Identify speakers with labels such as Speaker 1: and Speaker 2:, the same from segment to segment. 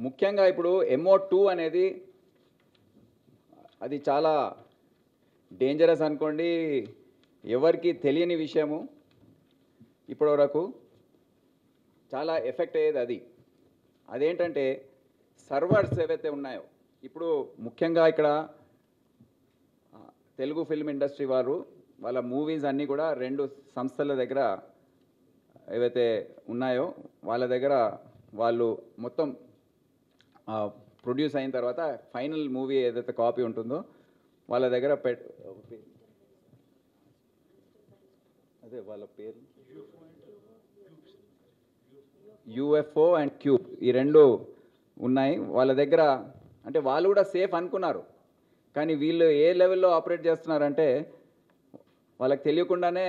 Speaker 1: ముఖ్యంగా ఇప్పుడు MO2 అనేది అది చాలా డేంజరస్ అనుకోండి, ఎవరికి తెలియని విషయము. ఇప్పటివరకు చాలా ఎఫెక్ట్ అయ్యేది అదేంటంటే సర్వర్స్ ఏవైతే ఉన్నాయో, ఇప్పుడు ముఖ్యంగా ఇక్కడ తెలుగు ఫిల్మ్ ఇండస్ట్రీ వాళ్ళ మూవీస్ అన్నీ కూడా 2 సంస్థల దగ్గర ఏవైతే ఉన్నాయో వాళ్ళ దగ్గర వాళ్ళు మొత్తం ప్రొడ్యూస్ అయిన తర్వాత ఫైనల్ మూవీ ఏదైతే కాపీ ఉంటుందో వాళ్ళ దగ్గర అదే వాళ్ళ పేరు UFO అండ్ క్యూబ్, ఈ 2 ఉన్నాయి వాళ్ళ దగ్గర. అంటే వాళ్ళు కూడా సేఫ్ అనుకున్నారు, కానీ వీళ్ళు ఏ లెవెల్లో ఆపరేట్ చేస్తున్నారంటే వాళ్ళకి తెలియకుండానే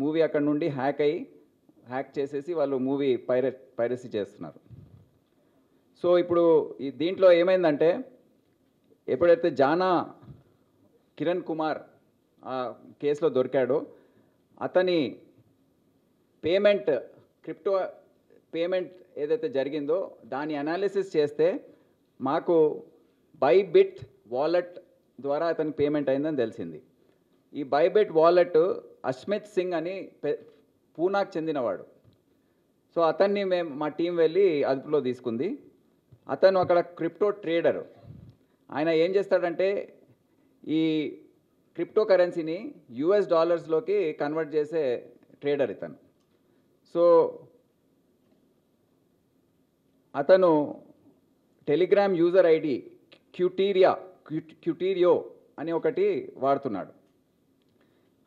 Speaker 1: మూవీ అక్కడ నుండి హ్యాక్ చేసేసి వాళ్ళు మూవీ పైరసీ చేస్తున్నారు. సో ఇప్పుడు ఈ దీంట్లో ఏమైందంటే, ఎప్పుడైతే జానా కిరణ్ కుమార్ ఆ కేసులో దొరికాడో అతని క్రిప్టో పేమెంట్ ఏదైతే జరిగిందో దాని అనాలిసిస్ చేస్తే మాకు బైబిట్ వాలెట్ ద్వారా అతని పేమెంట్ అయిందని తెలిసింది. ఈ బైబిట్ వాలెట్ అస్మిత్ సింగ్ అని పూనాకు చెందినవాడు. సో అతన్ని మా టీం వెళ్ళి అదుపులో తీసుకుంది. అతను అక్కడ క్రిప్టో ట్రేడర్. ఆయన ఏం చేస్తాడంటే ఈ క్రిప్టో కరెన్సీని US డాలర్స్లోకి కన్వర్ట్ చేసే ట్రేడర్ ఇతను. సో అతను టెలిగ్రామ్ యూజర్ ID క్యూటీరియో అని ఒకటి వాడుతున్నాడు.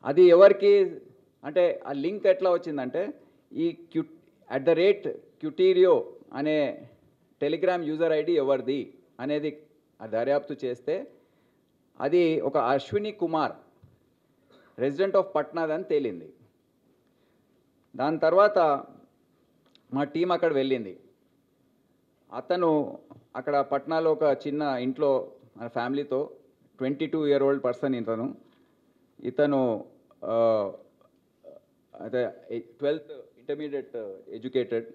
Speaker 1: అది ఎవరికి అంటే ఆ లింక్ ఎట్లా వచ్చిందంటే, ఈ @క్యూటీరియో అనే టెలిగ్రామ్ యూజర్ ID ఎవరిది అనేది దర్యాప్తు చేస్తే అది ఒక అశ్విని కుమార్, రెసిడెంట్ ఆఫ్ పట్నాది అని తేలింది. దాని తర్వాత మా టీం అక్కడ వెళ్ళింది. అతను అక్కడ పట్నాలో ఒక చిన్న ఇంట్లో ఫ్యామిలీతో 22-year-old పర్సన్ ఇతను అదే 12th ఇంటర్మీడియట్ ఎడ్యుకేటెడ్.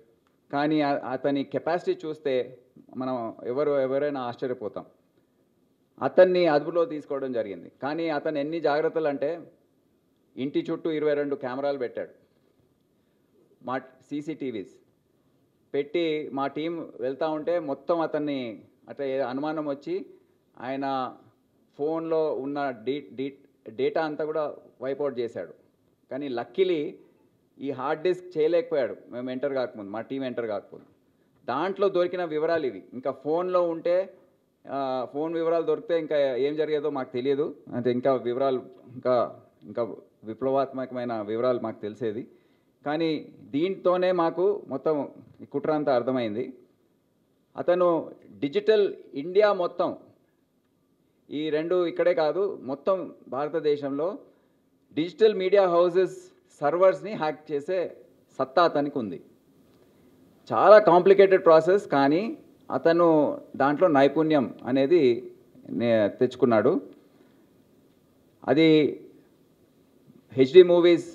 Speaker 1: కానీ అతని కెపాసిటీ చూస్తే మనం ఎవరైనా ఆశ్చర్యపోతాం. అతన్ని అదుపులో తీసుకోవడం జరిగింది. కానీ అతను ఎన్ని జాగ్రత్తలు అంటే, ఇంటి చుట్టూ 22 కెమెరాలు పెట్టాడు, మా CCTVs పెట్టి మా టీం వెళ్తూ ఉంటే మొత్తం అతన్ని అట్లా అనుమానం వచ్చి ఆయన ఫోన్లో ఉన్న డేటా అంతా కూడా వైపౌట్ చేశాడు. కానీ లక్కీలీ ఈ హార్డ్ డిస్క్ చేయలేకపోయాడు మేము ఎంటర్ కాకముందు, మా టీం ఎంటర్ కాకముందు. దాంట్లో దొరికిన వివరాలు ఇవి. ఇంకా ఫోన్లో ఉంటే ఫోన్ వివరాలు దొరికితే ఇంకా ఏం జరిగేదో మాకు తెలియదు. అంటే ఇంకా వివరాలు ఇంకా విప్లవాత్మకమైన వివరాలు మాకు తెలిసేది. కానీ దీంతోనే మాకు మొత్తం ఈ కుట్ర అంతా అర్థమైంది. అతను డిజిటల్ ఇండియా మొత్తం, ఈ 2 ఇక్కడే కాదు మొత్తం భారతదేశంలో డిజిటల్ మీడియా హౌసెస్ సర్వర్స్ని హ్యాక్ చేసే సత్తా అతనికి ఉంది. చాలా కాంప్లికేటెడ్ ప్రాసెస్, కానీ అతను దాంట్లో నైపుణ్యం అనేది తెచ్చుకున్నాడు. అది HD మూవీస్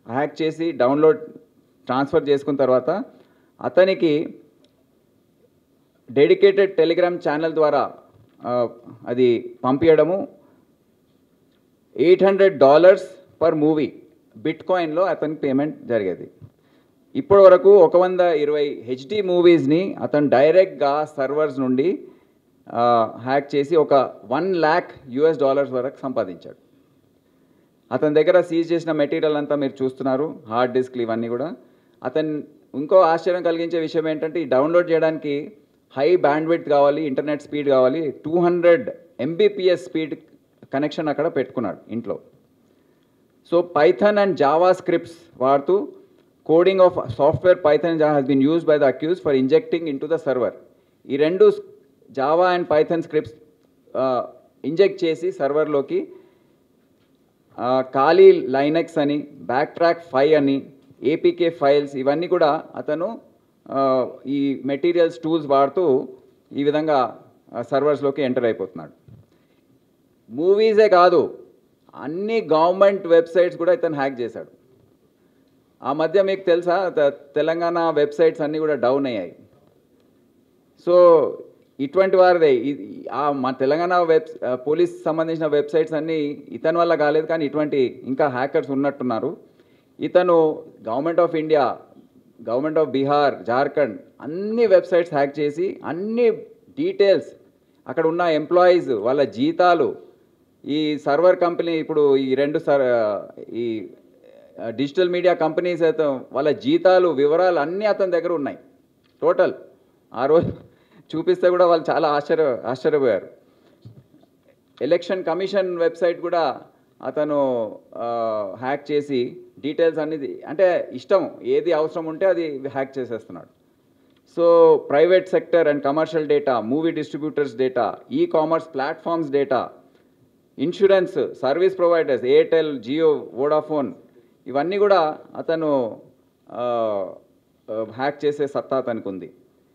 Speaker 1: హ్యాక్ చేసి ట్రాన్స్ఫర్ చేసుకున్న తర్వాత అతనికి డెడికేటెడ్ టెలిగ్రామ్ ఛానల్ ద్వారా అది పంపించడము, $800 పర్ మూవీ బిట్కాయిన్లో అతనికి పేమెంట్ జరిగేది. ఇప్పటి వరకు 120 HD మూవీస్ని అతను డైరెక్ట్గా సర్వర్స్ నుండి హ్యాక్ చేసి ఒక $1 lakh వరకు సంపాదించాడు. అతని దగ్గర సీజ్ చేసిన మెటీరియల్ అంతా మీరు చూస్తున్నారు, హార్డ్ డిస్క్లు ఇవన్నీ కూడా. ఇంకో ఆశ్చర్యం కలిగించే విషయం ఏంటంటే, ఈ డౌన్లోడ్ చేయడానికి హై బ్యాండ్విడ్త్ కావాలి, ఇంటర్నెట్ స్పీడ్ కావాలి. 200 Mbps స్పీడ్ కనెక్షన్ అక్కడ పెట్టుకున్నాడు ఇంట్లో. So Python and Java scripts వాడుతూ coding of software Python has been used by the accused for injecting into the server. ఈ 2 Java and Python scripts inject చేసి సర్వర్లోకి ఖాళీ Linux అని, backtrack 5 అని, APK ఫైల్స్ ఇవన్నీ కూడా అతను ఈ మెటీరియల్స్ టూల్స్ వాడుతూ ఈ విధంగా సర్వర్స్లోకి ఎంటర్ అయిపోతున్నాడు. మూవీసే కాదు, అన్ని గవర్నమెంట్ వెబ్సైట్స్ కూడా ఇతను హ్యాక్ చేశాడు. ఆ మధ్య మీకు తెలుసా తెలంగాణ వెబ్సైట్స్ అన్నీ కూడా డౌన్ అయ్యాయి. సో ఇటువంటి వారిదే మా తెలంగాణ పోలీస్ సంబంధించిన వెబ్సైట్స్ అన్నీ ఇతని వల్ల కాలేదు, కానీ ఇటువంటి ఇంకా హ్యాకర్స్ ఉన్నట్టున్నారు. ఇతను government of India, government of Bihar, Jharkhand అన్ని వెబ్సైట్స్ హ్యాక్ చేసి అన్ని డీటెయిల్స్, అక్కడ ఉన్న ఎంప్లాయీస్ వాళ్ళ జీతాలు, ఈ సర్వర్ కంపెనీ, ఇప్పుడు ఈ ఈ డిజిటల్ మీడియా కంపెనీస్ అయితే వాళ్ళ జీతాలు వివరాలు అన్నీ అతని దగ్గర ఉన్నాయి టోటల్. ఆ రోజు చూపిస్తే కూడా వాళ్ళు చాలా ఆశ్చర్యపోయారు. ఎలక్షన్ కమిషన్ వెబ్సైట్ కూడా అతను హ్యాక్ చేసి డీటెయిల్స్ అన్నీ, అంటే ఇష్టం ఏది అవసరం ఉంటే అది హ్యాక్ చేసేస్తున్నాడు. So private sector and commercial data, movie distributors data, e commerce platforms data, insurance service providers, Airtel, Jio, Vodafone, ఇవన్నీ కూడా అతను హ్యాక్ చేసే సత్తా అతనికి ఉంది.